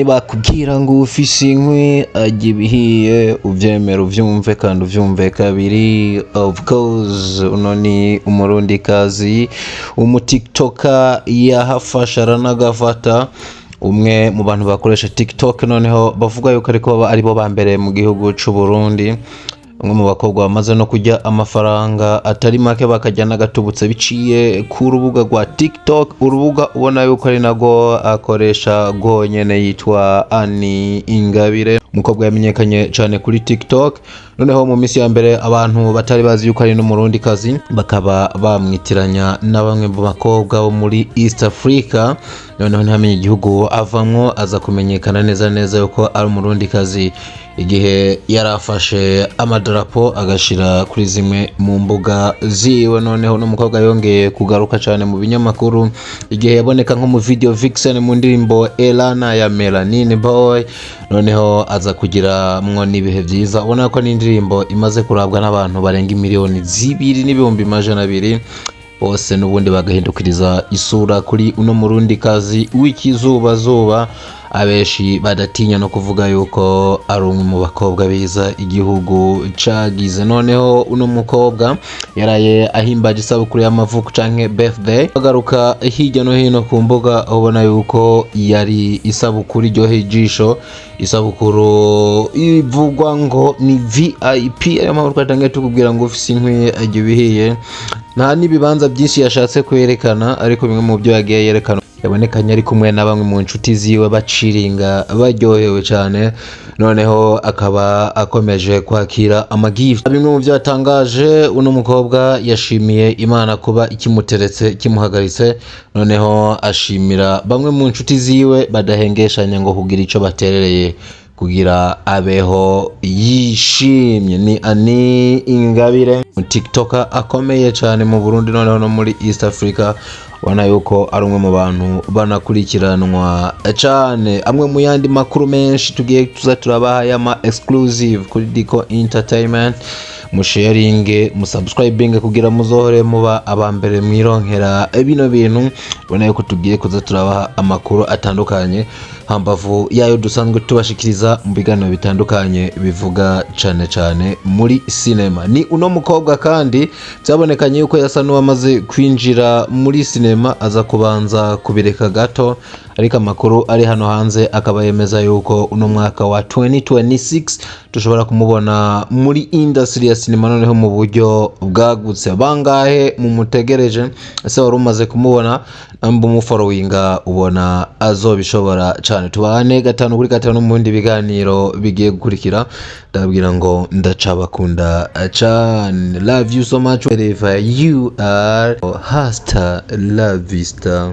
bakubwira ngo ufise inkwi ajya ibihiye uvyemera uvyumve kandi uvyumve kabiri. Of course uno ni umurundikazi umutiktoka yahafasha aranagafata, umwe mu bantu bakoresha TikTok noneho bavuga yuko ariko ari bo bambere mu gihugu c'u Burundi. Umwe mu bakobwa bamaze no kujya amafaranga atari make bakajya nagatubutse biciye ku rubuga rwa TikTok, urubuga ubona yuko ari nago akoresha gonyene yitwa ANNY Ingabire. Umukobwa yamenyekanye cyane kuri TikTok, noneho mu minsi ya mbere abantu batari bazi yuko ari n'umurundikazi bakaba bamwitiranya na bamwe mu bakobwa bo muri East Africa. Noneho ntamenye igihugu avamwo aza kumenyekana neza yuko ari umurundikazi igihe yarafashe amadarapo agashira kuri zimwe mu mbuga ziwe. Noneho n'umukobwa yongeye kugaruka cyane mu binyamakuru igihe yaboneka nko mu video vixen mu ndirimbo Elana ya Melanin Boy. Noneho aza kugira mwo n'ibihe byiza, ubona ko n'indirimbo imaze kurabwa n'abantu barenga miliyoni 2,200,000 bose n'ubundi bagahindukiriza isura kuri uno murundikazi w'ikizuba abeshi badatinya no kuvuga yuko ari umwe mu bakobwa biza igihugu cagize. Noneho uno mukobwa yaraye ahimbaje isabukuru y'amavuko canke birthday, agaruka hirya no hino ku mbuga ubona yuko yari isabukuru iryoheye ijisho, isabukuru ivugwa ngo ni VIP. Ayo mahoro twatangiye tukubwira ngo ufise inkwi ajya ibihiye, nta n'ibibanza byinshi yashatse kwerekana, ariko bimwe mu byo yagiye yerekana yabonekanye ari kumwe na bamwe mu nshuti ziwe baciringa baryohewe cyane. Noneho akaba akomeje kwakira amagift. Bimwe mu byo yatangaje, uno mukobwa yashimiye Imana kuba ikimuteretse kimuhagaritse, noneho ashimira bamwe mu nshuti ziwe badahengeshanya ngo kugira ico baterereye kugira abeho yishimye. Ni ANNY Ingabire, TikToker akomeye cyane mu Burundi noneho no muri East Africa, ubona yuko ari umwe mu bantu banakurikiranwa cyane. Amwe mu yandi makuru menshi tugiye tuza turabaha y'ama exclusive kuri Diko Entertainment. Musharinge, musubscribing kugira muzohore muba abambere mwironkera bino bintu. Ubona yuko tugiye kuza turabaha amakuru atandukanye hambavu yayo dusanzwe tubashikiriza mu biganiro bitandukanye bivuga cyane muri cinema. Ni uno mukobwa kandi byabonekanye yuko yasa n'uwamaze kwinjira muri cinema, aza kubanza kubireka gato, ariko amakuru ari hano hanze akaba yemeza yuko uno mwaka wa 2026 dushobora kumubona muri industry ya cinema noneho mu buryo bwagutse. Bangahe mu mutegereje ese wari umaze kumubona ambu mu followinga ubona azobishobora cyane? Tubane 5 kuri 5 mu bindi biganiro bigiye gukurikira. Ndabwira ngo ndacabakunda cyane. Love you so much wherever you are. Hasta la vista.